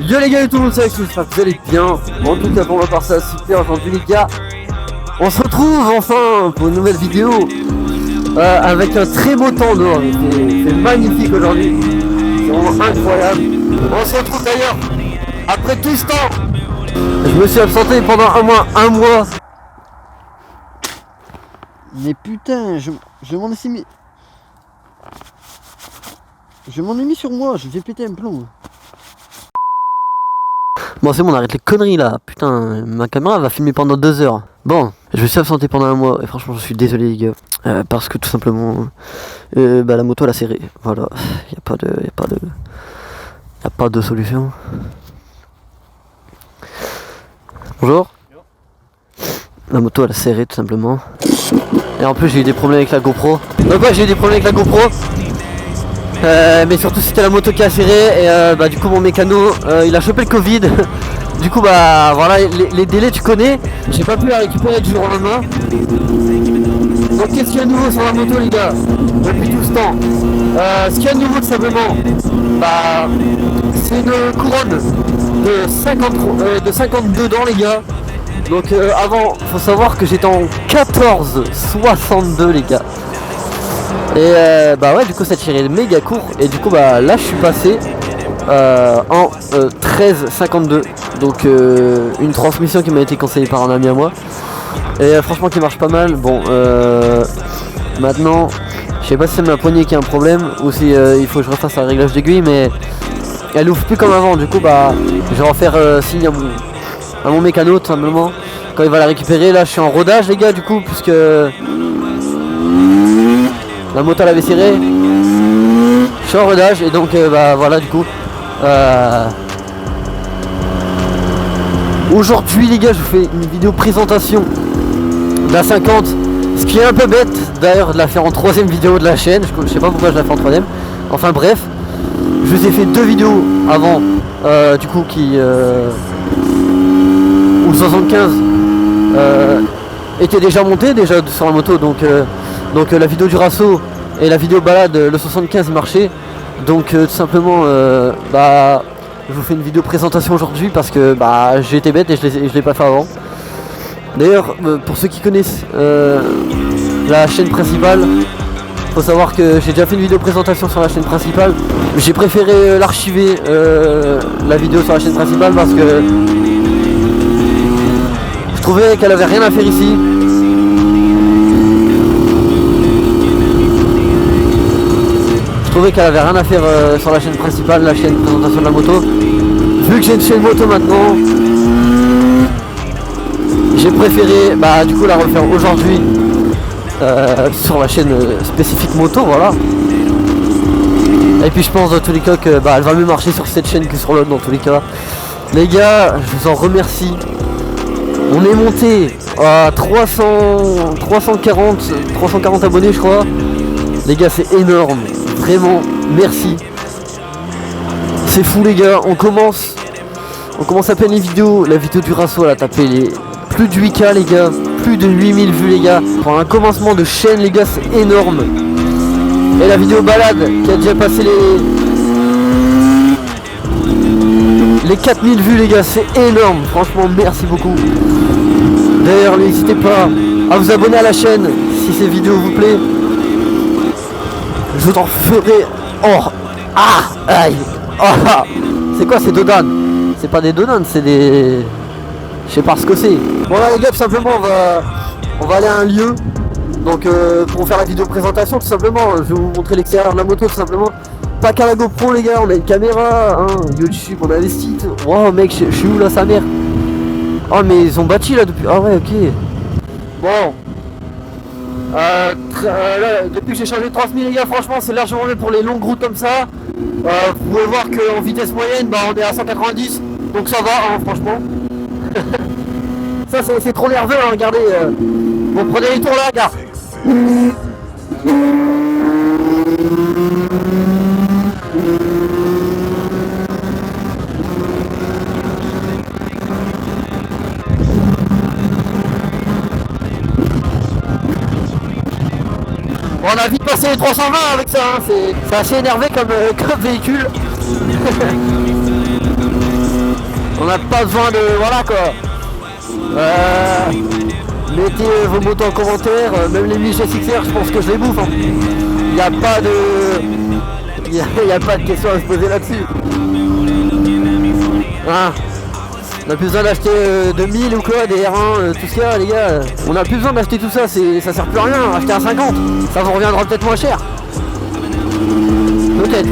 Yo les gars et tout le monde, c'est Alex, j'espère que vous allez bien. En tout cas pour ma part ça super aujourd'hui les gars. On se retrouve enfin pour une nouvelle vidéo avec un très beau temps dehors. C'est magnifique aujourd'hui. C'est vraiment incroyable. On se retrouve d'ailleurs après tout ce temps. Je me suis absenté pendant un mois. Mais putain, je m'en ai mis. Je m'en ai mis sur moi, je vais péter un plomb. Bon c'est bon, on arrête les conneries là, putain, ma caméra va filmer pendant 2 heures. Bon, je me suis absenté pendant un mois et franchement je suis désolé les gars. Parce que tout simplement, la moto elle a serré, voilà, y a pas de solution. Bonjour. La moto elle a serré tout simplement. Et en plus j'ai eu des problèmes avec la GoPro. Donc ouais, j'ai eu des problèmes avec la GoPro. Mais surtout c'était la moto qui a serré et du coup mon mécano il a chopé le Covid. Du coup bah voilà les délais tu connais. J'ai pas pu la récupérer du jour au lendemain. Donc qu'est-ce qu'il y a de nouveau sur la moto les gars depuis tout ce temps? Ce qu'il y a de nouveau tout simplement, bah c'est une couronne de 52 dents les gars. Donc avant faut savoir que j'étais en 14,62 les gars. Et bah ouais du coup ça tirait méga court et du coup bah là je suis passé en 13,52. Donc une transmission qui m'a été conseillée par un ami à moi et franchement qui marche pas mal. Bon maintenant je sais pas si c'est ma poignée qui a un problème ou si il faut que je refasse un réglage d'aiguille, mais elle ouvre plus comme avant. Du coup bah je vais en faire signe à mon mécano tout simplement quand il va la récupérer. Là je suis en rodage les gars du coup puisque la moto elle avait serré. Je suis en rodage et donc bah voilà du coup aujourd'hui les gars je vous fais une vidéo présentation de la 50. Ce qui est un peu bête d'ailleurs de la faire en 3ème vidéo de la chaîne. Je sais pas pourquoi je la fais en 3ème. Enfin bref, je vous ai fait 2 vidéos avant du coup qui où le 75 était déjà monté déjà sur la moto, donc la vidéo du Rasso et la vidéo balade le 75 marchait. Donc tout simplement bah je vous fais une vidéo présentation aujourd'hui parce que bah j'ai été bête et je l'ai pas fait avant. D'ailleurs pour ceux qui connaissent la chaîne principale, faut savoir que j'ai déjà fait une vidéo présentation sur la chaîne principale. J'ai préféré l'archiver la vidéo sur la chaîne principale parce que je trouvais qu'elle avait rien à faire ici. Je trouvais qu'elle avait rien à faire sur la chaîne principale, la chaîne présentation de la moto. Vu que j'ai une chaîne moto maintenant, j'ai préféré bah du coup la refaire aujourd'hui sur la chaîne spécifique moto, voilà. Et puis je pense dans tous les cas que bah elle va mieux marcher sur cette chaîne que sur l'autre dans tous les cas. Les gars, je vous en remercie. On est monté à 340 abonnés je crois. Les gars c'est énorme. Vraiment merci. C'est fou les gars. On commence à peine les vidéos. La vidéo du Rasso elle a tapé les plus de 8K les gars. Plus de 8000 vues les gars. Pour un commencement de chaîne les gars c'est énorme. Et la vidéo balade qui a déjà passé les 4000 vues les gars, c'est énorme. Franchement merci beaucoup. D'ailleurs n'hésitez pas à vous abonner à la chaîne si ces vidéos vous plaît. Je vous en ferai. Oh ah aïe. Oh, c'est quoi ces dodanes? C'est pas des dodanes, c'est des. Je sais pas ce que c'est. Bon là les gars tout simplement on va aller à un lieu. Donc pour faire la vidéo présentation tout simplement, je vais vous montrer l'extérieur de la moto tout simplement. Pas qu'à la GoPro les gars, on a une caméra, hein, YouTube, on a des sites. Wow mec, je suis où là sa mère? Oh mais ils ont bâti là depuis. Ah ouais ok. Bon. Là, depuis que j'ai changé de transmis les gars, franchement c'est largement mieux pour les longues routes comme ça. Vous pouvez voir qu'en vitesse moyenne bah on est à 190. Donc ça va hein, franchement. Ça c'est trop nerveux hein, regardez. Bon prenez les tours là gars. On a vite passé les 320 avec ça, hein. C'est assez énervé comme véhicule. On n'a pas besoin de... Voilà quoi. Mettez vos motos en commentaire, même les Mich SXR, je pense que je les bouffe. Hein. Il n'y a pas de... Il n'y a pas de question à se poser là-dessus. Hein. On n'a plus besoin d'acheter 2000 ou quoi, des R1, tout ça les gars. On n'a plus besoin d'acheter tout ça, ça sert plus à rien. Acheter un 50, ça vous reviendra peut-être moins cher. Peut-être.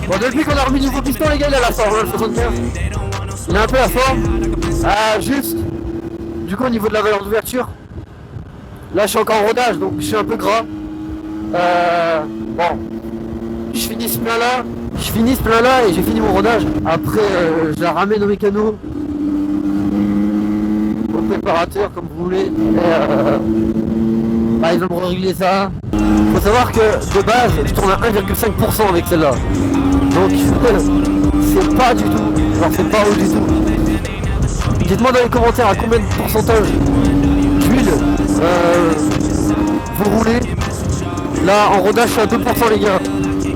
Bon, depuis qu'on a remis le nouveau piston les gars, il a la forme, hein, le 75. Il a un peu la forme. Juste. Du coup au niveau de la valeur d'ouverture. Là je suis encore en rodage donc je suis un peu gras. Bon. Je finis ce plein là et j'ai fini mon rodage. Après je la ramène au mécano. Au préparateur comme vous voulez. Et ils vont me régler ça. Faut savoir que de base je tourne à 1,5% avec celle-là. Donc c'est pas du tout. Alors c'est pas haut du tout. Dites-moi dans les commentaires à combien de pourcentage d'huile vous roulez. Là en rodage je suis à 2% les gars.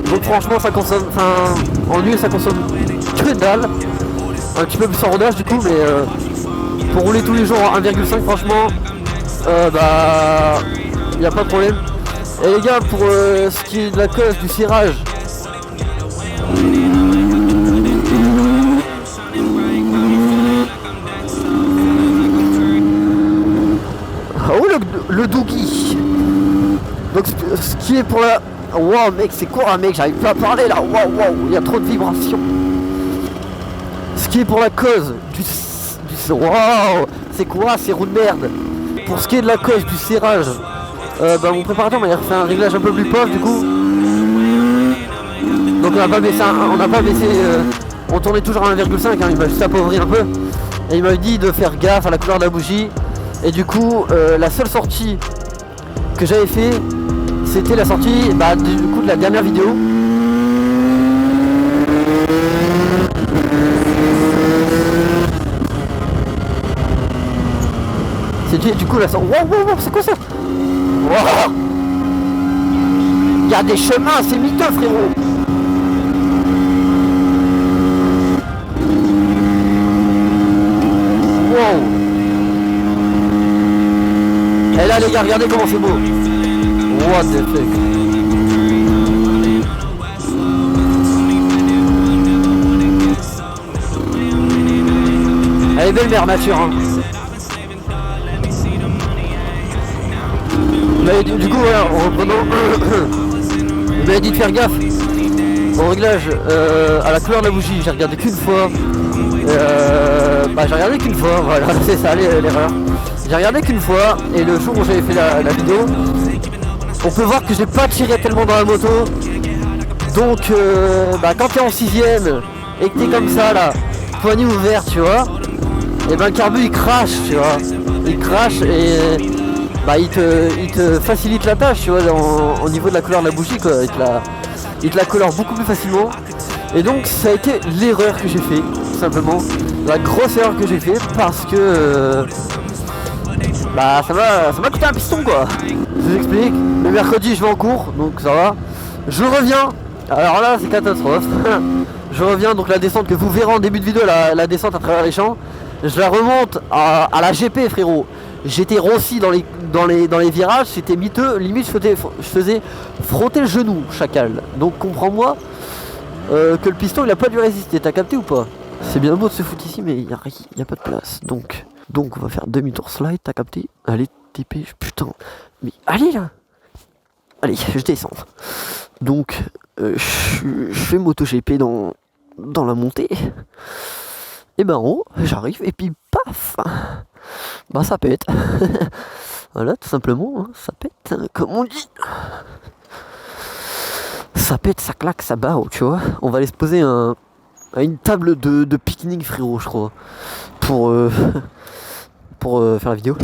Donc franchement ça consomme. Enfin en huile ça consomme que dalle. Un petit peu plus en rodage du coup mais pour rouler tous les jours en 1,5 franchement bah y a pas de problème. Et les gars pour ce qui est de la cause du cirage. Oh le doogie. Donc ce qui est pour la... Wow mec c'est quoi mec, j'arrive pas à parler là. Wow, il y a trop de vibrations. Ce qui est pour la cause du wow, c'est quoi ces roues de merde. Pour ce qui est de la cause du serrage, bah, mon préparateur m'a refait un réglage un peu plus pauvre du coup. Donc on n'a pas baissé, on tournait toujours à 1,5 hein, il m'a juste appauvri un peu. Et il m'a dit de faire gaffe à la couleur de la bougie. Et du coup la seule sortie que j'avais fait c'était la sortie du coup de la dernière vidéo. C'était du coup la sortie. Wow, c'est quoi ça? Wow. Il y a des chemins, c'est miteux frérot. Wow. Et là les gars, regardez comment c'est beau. What the fuck. Elle est belle mère nature hein. Mais du coup voilà, en reprenant il m'a dit de faire gaffe au réglage à la couleur de la bougie. J'ai regardé qu'une fois. J'ai regardé qu'une fois, voilà, c'est ça l'erreur. J'ai regardé qu'une fois et le jour où j'avais fait la vidéo, on peut voir que j'ai pas tiré tellement dans la moto. Donc quand t'es en 6ème et que t'es comme ça là, poignée ouverte tu vois, et le carbu il crache tu vois. Il crache et il te facilite la tâche tu vois au niveau de la couleur de la bougie quoi. Il te la colore beaucoup plus facilement. Et donc ça a été l'erreur que j'ai fait, tout simplement. La grosse erreur que j'ai fait parce que ça m'a coûté un piston quoi. Je vous explique. Le mercredi je vais en cours, donc ça va. Je reviens. Alors là c'est catastrophe. Je reviens, donc la descente que vous verrez en début de vidéo, la descente à travers les champs. Je la remonte à la GP frérot. J'étais rossi dans les virages, c'était miteux, limite je faisais frotter le genou chacal. Donc comprends-moi que le piston il a pas dû résister, t'as capté ou pas? C'est bien beau de se foutre ici mais il y a pas de place. Donc on va faire demi-tour slide, t'as capté? Allez TP, putain. Mais allez là. Allez, je descends. Donc je fais MotoGP dans la montée. Et en haut, j'arrive et puis paf, ça pète. Voilà, tout simplement, hein, ça pète, comme on dit. Ça pète, ça claque, ça bat, tu vois. On va aller se poser à une table de pique-nique, frérot, je crois, pour faire la vidéo.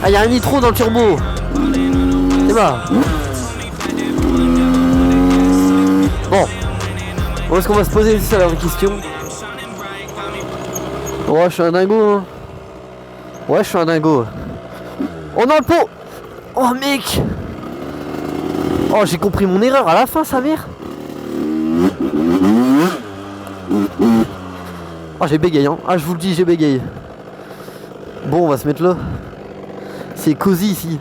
Ah, il y a un nitro dans le turbo. C'est bon. Bon. Où est-ce qu'on va se poser? C'est ça la vraie question. Ouais, je suis un dingo, hein. Ouais, je suis un dingo. Oh non, le pot. Oh, mec. Oh, j'ai compris mon erreur à la fin, sa mère. Ah j'ai bégayé hein. Ah je vous le dis j'ai bégayé. Bon on va se mettre là. C'est cosy ici.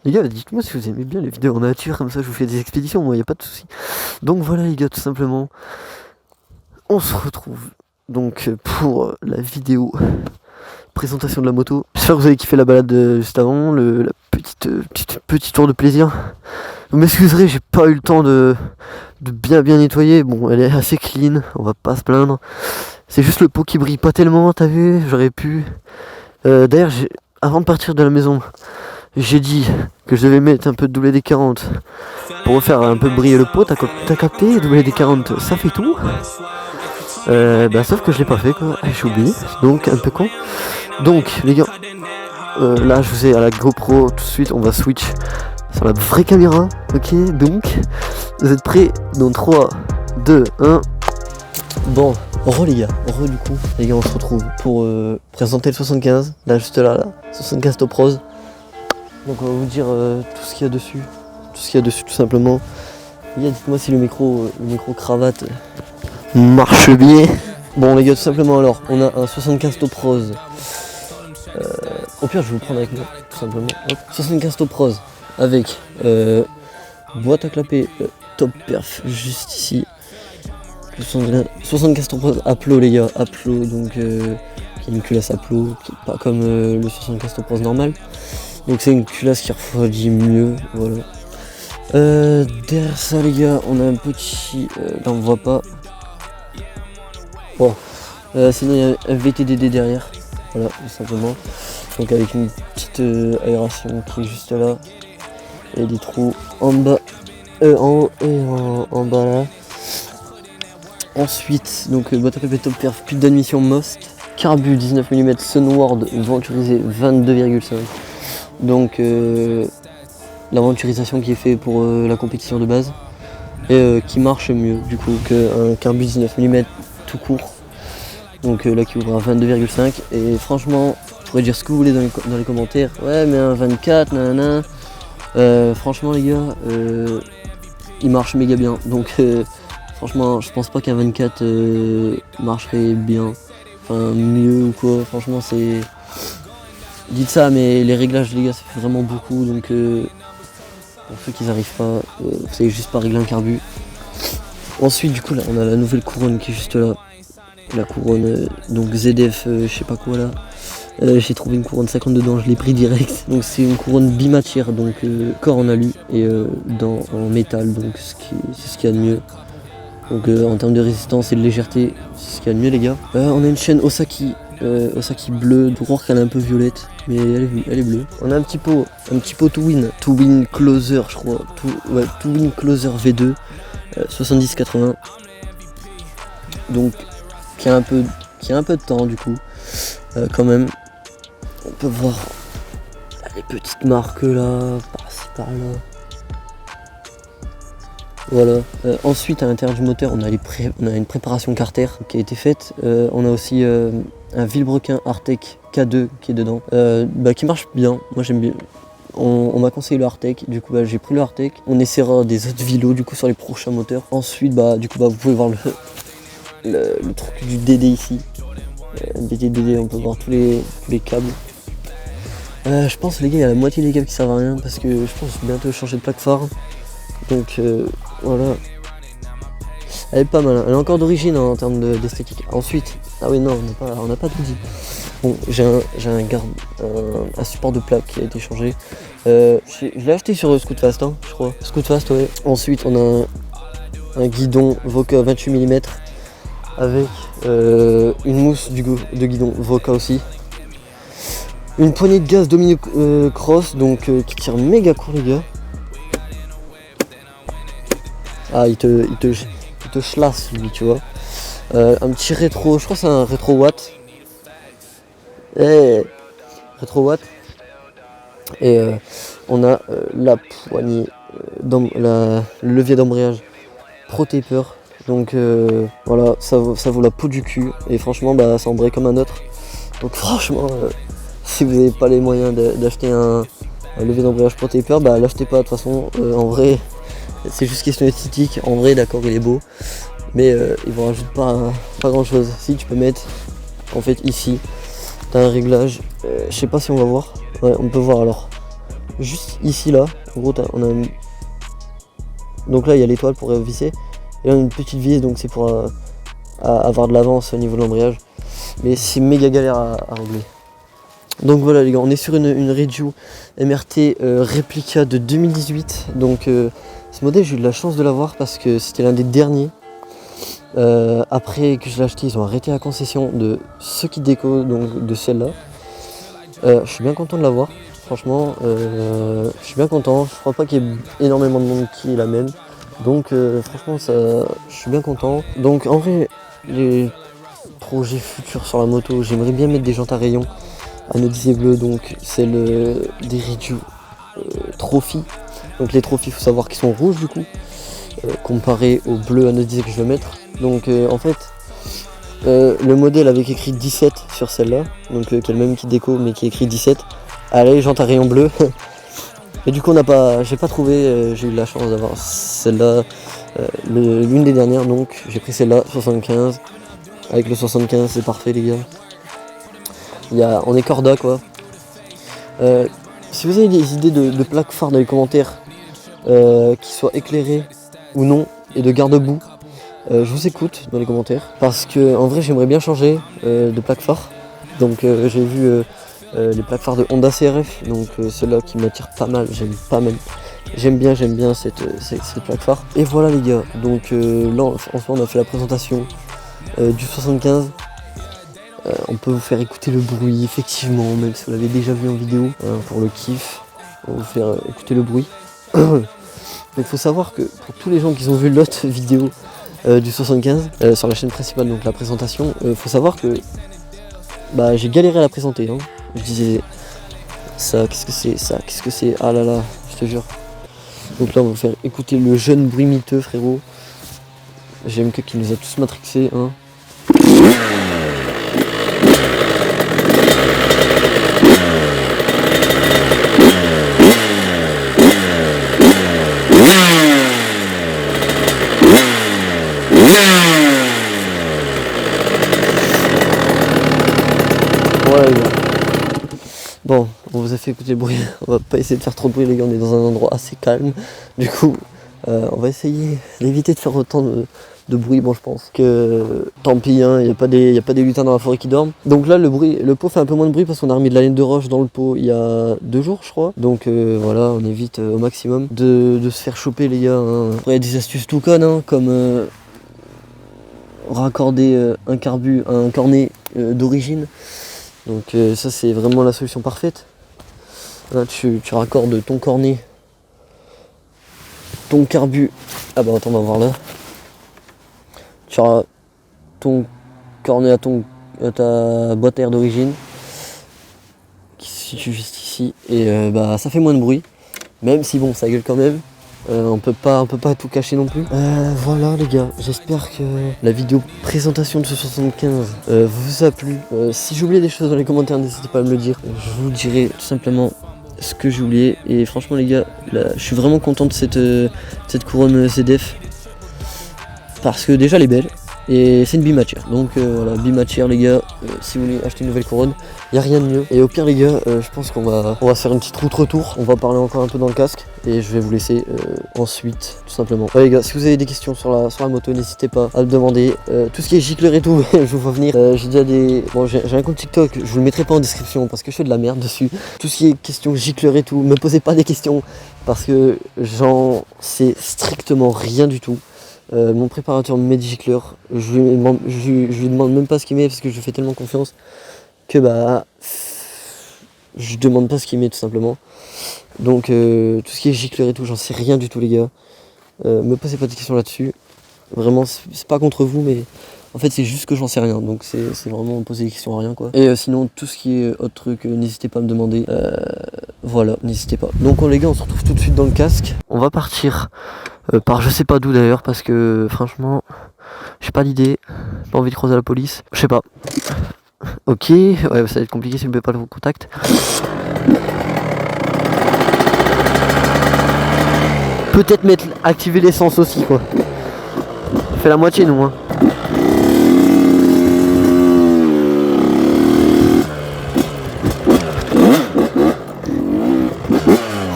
Les gars dites-moi si vous aimez bien les vidéos en nature comme ça je vous fais des expéditions moi y a pas de soucis. Donc voilà les gars tout simplement. On se retrouve donc pour la vidéo présentation de la moto. J'espère que vous avez kiffé la balade juste avant, la petit tour de plaisir. Vous m'excuserez, j'ai pas eu le temps de bien nettoyer. Bon, elle est assez clean, on va pas se plaindre. C'est juste le pot qui brille pas tellement, t'as vu, j'aurais pu. D'ailleurs, avant de partir de la maison, j'ai dit que je devais mettre un peu de WD-40 pour refaire un peu briller le pot. T'as capté, WD-40, ça fait tout. Sauf que je l'ai pas fait quoi, j'ai oublié, donc un peu con. Donc les gars, là je vous ai à la GoPro, tout de suite on va switch sur la vraie caméra, ok, donc vous êtes prêts dans 3, 2, 1, bon, les gars, du coup, les gars on se retrouve pour présenter le 75, là juste là, 75 Top Rose, donc on va vous dire tout ce qu'il y a dessus, tout simplement. Les gars dites-moi si le micro cravate marche bien. Bon les gars tout simplement alors, on a un 75 Top Rose. Au pire je vais vous prendre avec moi tout simplement. Hop. 75 Top Rose avec boîte à clapper Top Perf juste ici. 75 Top Rose Aplo les gars, Aplo donc qui est une culasse Aplo, qui est pas comme le 75 Top Rose normal. Donc c'est une culasse qui refroidit mieux, voilà. Derrière ça les gars on a un petit, là on voit pas. Bon, sinon il y a un VTDD derrière, voilà tout simplement. Donc avec une petite aération qui est juste là. Et des trous en bas, en haut et en bas là. Ensuite, donc boîte à clapper Top Perf, pile d'admission Most. Carbu 19 mm Sunward venturisé 22,5. Donc la venturisation qui est fait pour la compétition de base. Et qui marche mieux du coup qu'un Carbu 19 mm tout court. Donc là qui ouvre à 22,5. Et franchement, vous pourrez dire ce que vous voulez dans les commentaires. Ouais mais un 24, nanana. Franchement les gars, il marche méga bien. Donc franchement je pense pas qu'un 24 marcherait bien. Enfin mieux ou quoi. Franchement c'est... Dites ça mais les réglages les gars ça fait vraiment beaucoup. Donc pour ceux qui n'arrivent pas, vous savez juste pas régler un carbu. Ensuite du coup là on a la nouvelle couronne qui est juste là. La couronne donc ZF je sais pas quoi là. J'ai trouvé une couronne 50 dedans, je l'ai pris direct. Donc c'est une couronne bimatière, donc corps en alu et en métal, donc c'est ce qu'il y a de mieux. Donc en termes de résistance et de légèreté, c'est ce qu'il y a de mieux les gars. On a une chaîne Osaki bleue, de croire qu'elle est un peu violette, mais elle est bleue. On a un petit pot Twin Closer je crois, Twin Closer V2 70-80. Donc qui a un peu de temps du coup. Quand même, on peut voir les petites marques là, par-ci par-là. Voilà. Ensuite, à l'intérieur du moteur, on a une préparation Carter qui a été faite. On a aussi un Vilebrequin Artec K2 qui est dedans, qui marche bien. Moi j'aime bien. On m'a conseillé le Artec, du coup j'ai pris le Artec. On essaiera des autres Vilos du coup sur les prochains moteurs. Ensuite, vous pouvez voir le truc du DD ici. DD, on peut voir tous les câbles. Je pense les gars il y a la moitié des câbles qui servent à rien parce que je pense bientôt changer de plaque phare. Donc voilà. Elle est pas mal, elle est encore d'origine en termes d'esthétique. Ensuite, ah oui non on n'a pas tout dit. Bon j'ai un support de plaque qui a été changé. Je l'ai acheté sur Scootfast je crois. Scootfast ouais. Ensuite on a un guidon Voca 28 mm. Avec une mousse de guidon Voca aussi. Une poignée de gaz Domino Cross donc qui tire méga court les gars. Ah il te chlasse lui tu vois. Un petit rétro, je crois que c'est un rétro watt. Rétro watt. Et on a la poignée, le levier d'embrayage Pro Taper. Donc voilà, ça vaut la peau du cul et franchement ça embraye comme un autre. Donc franchement, si vous n'avez pas les moyens d'acheter un levier d'embrayage Pro Taper, l'achetez pas de toute façon. En vrai, c'est juste question esthétique. En vrai, d'accord, il est beau, mais il vous rajoute pas grand chose. Si tu peux mettre, en fait, ici, t'as un réglage. Je sais pas si on va voir. Ouais, on peut voir alors. Juste ici, là, en gros, on a donc là, il y a l'étoile pour visser. Et là, on a une petite vis, donc c'est pour avoir de l'avance au niveau de l'embrayage. Mais c'est méga galère à régler. Donc voilà les gars, on est sur une Reju MRT Replica de 2018. Donc ce modèle, j'ai eu de la chance de l'avoir parce que c'était l'un des derniers. Après que je l'ai acheté, ils ont arrêté la concession de ceux qui déco, donc de celle-là. Je suis bien content de l'avoir. Franchement, je suis bien content. Je crois pas qu'il y ait énormément de monde qui la même. Donc franchement, je suis bien content. Donc en vrai, les projets futurs sur la moto, j'aimerais bien mettre des jantes à rayons anodisé bleu, donc c'est des Reju Trophy. Donc les Trophy, il faut savoir qu'ils sont rouges du coup, comparé au bleu anodisé que je vais mettre. Donc en fait, le modèle avec écrit 17 sur celle-là, donc qui est le même qui déco mais qui est écrit 17. Allez, jantes à rayon bleu. Et du coup j'ai pas trouvé, j'ai eu la chance d'avoir celle-là, l'une des dernières, donc j'ai pris celle-là, 75. Avec le 75, c'est parfait les gars. On est corda quoi. Si vous avez des idées de plaques phares dans les commentaires, qui soient éclairées ou non, et de garde-boue, je vous écoute dans les commentaires. Parce que en vrai j'aimerais bien changer de plaques phares. Donc j'ai vu les plaques phares de Honda CRF, donc celle-là qui m'attire pas mal, j'aime bien cette plaque phare. Et voilà les gars, donc là en ce moment on a fait la présentation du 75. On peut vous faire écouter le bruit, effectivement, même si vous l'avez déjà vu en vidéo, pour le kiff, on va vous faire écouter le bruit. Il faut savoir que pour tous les gens qui ont vu l'autre vidéo du 75 sur la chaîne principale, donc la présentation, faut savoir que j'ai galéré à la présenter. Hein. Je disais ça, qu'est-ce que c'est, ça, qu'est-ce que c'est, ah là là, je te jure. Donc là on va vous faire écouter le jeune bruit miteux, frérot. GMK qui nous a tous matrixés. Hein. Ouais, bon, on vous a fait écouter le bruit, on va pas essayer de faire trop de bruit les gars, on est dans un endroit assez calme. Du coup, on va essayer d'éviter de faire autant de bruit. Bon, je pense que tant pis, hein, y a pas des lutins dans la forêt qui dorment. Donc là, le pot fait un peu moins de bruit parce qu'on a remis de la laine de roche dans le pot il y a 2 jours, je crois. Donc voilà, on évite au maximum de se faire choper les gars. Hein. Après, il y a des astuces tout connes, hein, comme raccorder un cornet d'origine. Donc ça c'est vraiment la solution parfaite. Là tu raccordes ton cornet, ton carbu. Ah bah attends, on va voir là. Tu as ton cornet à ta boîte à air d'origine qui se situe juste ici. Et ça fait moins de bruit. Même si bon ça gueule quand même. On peut pas tout cacher non plus. Voilà les gars, j'espère que la vidéo présentation de ce 75 vous a plu. Si j'ai oublié des choses dans les commentaires, n'hésitez pas à me le dire. Je vous dirai tout simplement ce que j'ai oublié. Et franchement les gars, là, je suis vraiment content de cette couronne ZF. Parce que déjà elle est belle. Et c'est une bimatière, donc voilà, bimatière les gars, si vous voulez acheter une nouvelle couronne, il n'y a rien de mieux. Et au pire les gars, je pense qu'on va faire une petite route retour, on va parler encore un peu dans le casque, et je vais vous laisser ensuite, tout simplement. Ouais les gars, si vous avez des questions sur la moto, n'hésitez pas à le demander. Tout ce qui est gicleur et tout, je vous vois venir. J'ai déjà j'ai un compte TikTok, je vous le mettrai pas en description parce que je fais de la merde dessus. Tout ce qui est question gicleur et tout, me posez pas des questions, parce que j'en sais strictement rien du tout. Mon préparateur me met des gicleurs, je lui demande même pas ce qu'il met parce que je lui fais tellement confiance que je demande pas ce qu'il met tout simplement. Donc tout ce qui est gicleur et tout, j'en sais rien du tout les gars. Me posez pas de questions là-dessus. Vraiment c'est pas contre vous, mais en fait c'est juste que j'en sais rien, donc c'est vraiment poser des questions à rien quoi. Et sinon tout ce qui est autre truc, n'hésitez pas à me demander. Voilà, n'hésitez pas. Donc les gars, on se retrouve tout de suite dans le casque. On va partir par je sais pas d'où d'ailleurs, parce que franchement j'ai pas d'idée, pas envie de croiser la police, je sais pas. Ok, ouais ça va être compliqué si vous ne pouvez pas le contact. peut-être activer l'essence aussi quoi. On fait la moitié nous hein.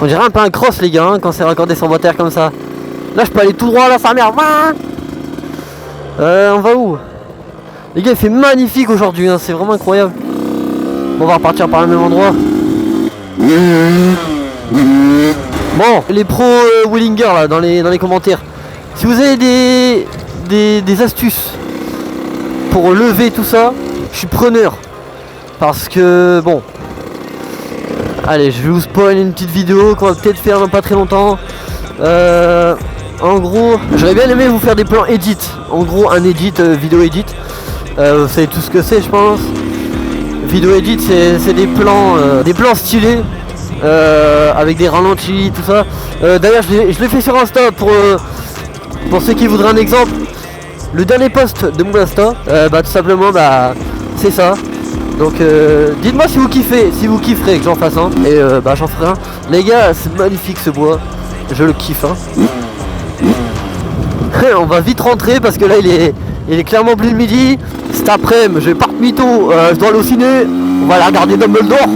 On dirait un peu un cross les gars hein, quand c'est raccordé sans moteur comme ça. Là je peux aller tout droit là sa mère. On va où? Les gars il fait magnifique aujourd'hui hein, c'est vraiment incroyable. Bon, on va repartir par le même endroit. Bon, les pros Willinger là dans les commentaires. Si vous avez des astuces pour lever tout ça, je suis preneur. Parce que bon. Allez, je vais vous spoil une petite vidéo qu'on va peut-être faire dans pas très longtemps. En gros, j'aurais bien aimé vous faire des plans edit. En gros, un edit, vidéo edit. Vous savez tout ce que c'est, je pense. Vidéo edit, c'est des plans stylés. Avec des ralentis, tout ça. D'ailleurs, je l'ai fait sur Insta pour ceux qui voudraient un exemple. Le dernier post de mon Insta, tout simplement, c'est ça. Donc, dites-moi si vous kiffez, si vous kifferez que j'en fasse un. Et j'en ferai un. Les gars, c'est magnifique ce bois. Je le kiffe. Hein. On va vite rentrer parce que là, il est clairement plus de midi. Cet après-midi, je vais pas mytho. Je dois aller au ciné. On va aller regarder Dumbledore.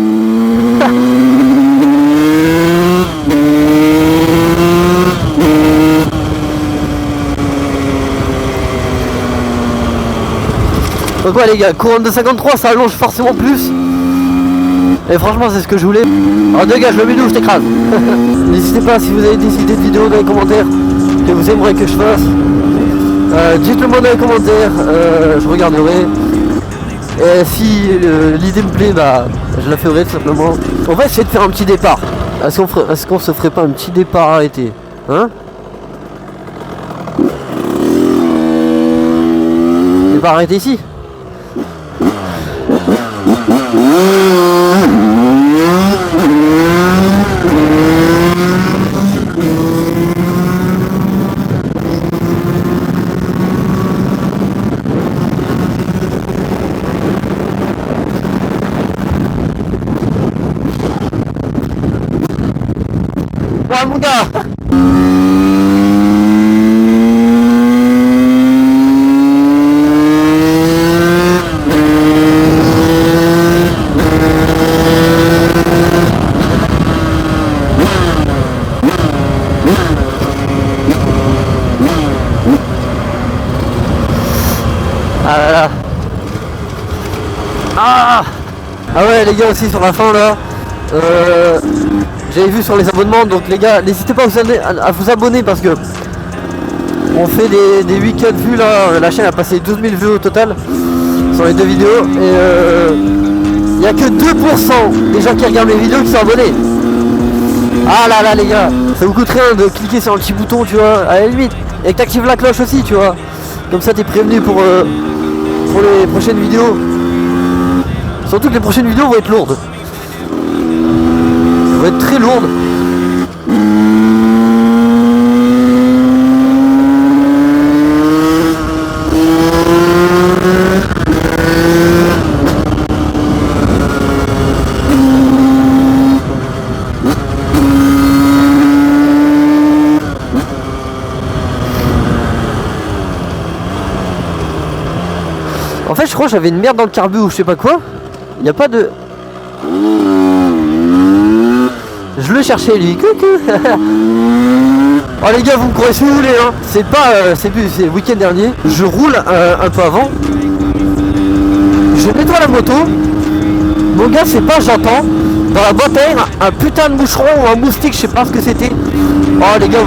Donc ouais les gars, couronne de 53 ça allonge forcément plus. Et franchement c'est ce que je voulais. Alors dégage le bidou, je t'écrase. N'hésitez pas si vous avez des idées de vidéos dans les commentaires que vous aimeriez que je fasse. Dites-le moi dans les commentaires, je regarderai. Et si l'idée me plaît, je la ferai tout simplement. On va essayer de faire un petit départ. Est-ce qu'on se ferait pas un petit départ arrêté? Hein? Départ arrêté ici? Ouais mon gars. Ah là là. Ah ouais les gars aussi sur la fin là. J'avais vu sur les abonnements, donc les gars n'hésitez pas à vous abonner parce que on fait des 8K de vues là, la chaîne a passé 12 000 vues au total sur les deux vidéos et il n'y a que 2% des gens qui regardent mes vidéos qui sont abonnés. Ah là là les gars, ça vous coûte rien de cliquer sur un petit bouton tu vois, à la limite, et que t'actives la cloche aussi tu vois, comme ça t'es prévenu pour les prochaines vidéos. Surtout que les prochaines vidéos vont être lourdes. Elles vont être très lourdes. En fait je crois que j'avais une merde dans le carbu ou je sais pas quoi. Il n'y a pas de... Je le cherchais lui. Coucou. Oh les gars vous me croyez si vous voulez hein. C'est pas... c'est le week-end dernier. Je roule un peu avant. Je nettoie la moto. Mon gars c'est pas j'entends. Dans la boîte à air un putain de moucheron ou un moustique, je sais pas ce que c'était. Oh les gars.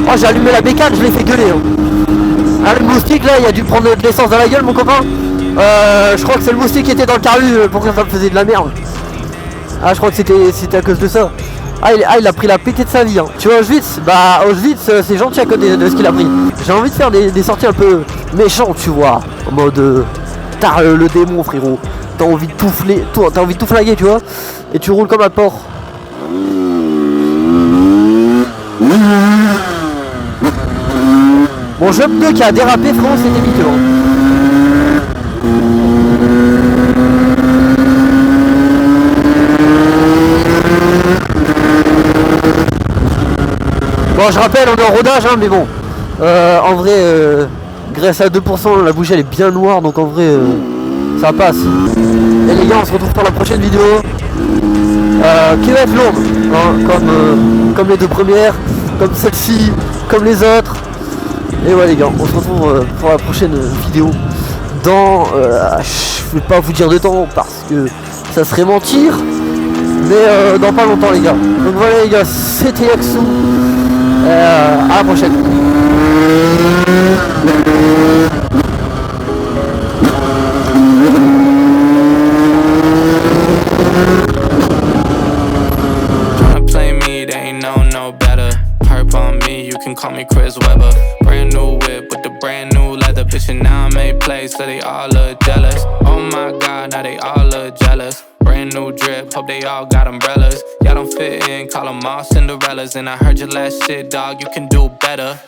Oh j'ai allumé la bécane, je l'ai fait gueuler hein. Ah le moustique là il a dû prendre de l'essence dans la gueule mon copain. Je crois que c'est le moustique qui était dans le carbu pour que ça me faisait de la merde. Ah je crois que c'était à cause de ça. Il a pris la pété de sa vie hein. Tu vois Auschwitz, Auschwitz c'est gentil à côté de ce qu'il a pris. J'ai envie de faire des sorties un peu méchantes tu vois. En mode t'as le démon frérot. T'as envie de tout flaguer tu vois. Et tu roules comme un porc. Mon jeu pneu qui a dérapé frérot c'était miteux hein. Bon Bon, je rappelle, on est en rodage, hein, mais bon. En vrai, grâce à 2%, la bougie elle est bien noire, donc en vrai, ça passe. Et les gars, on se retrouve pour la prochaine vidéo. Qui va être longue, hein, comme les deux premières, comme celle-ci, comme les autres. Et ouais les gars, on se retrouve pour la prochaine vidéo dans... je vais pas vous dire de temps parce que ça serait mentir, mais dans pas longtemps les gars. Donc voilà les gars, c'était Yaxou. À la prochaine. Call me Chris Webber. Brand new whip with the brand new leather. Bitch, and now I make plays, so they all look jealous. Oh my god, now they all look jealous. Brand new drip, hope they all got umbrellas. Y'all don't fit in, call them all Cinderellas. And I heard your last shit, dog, you can do better.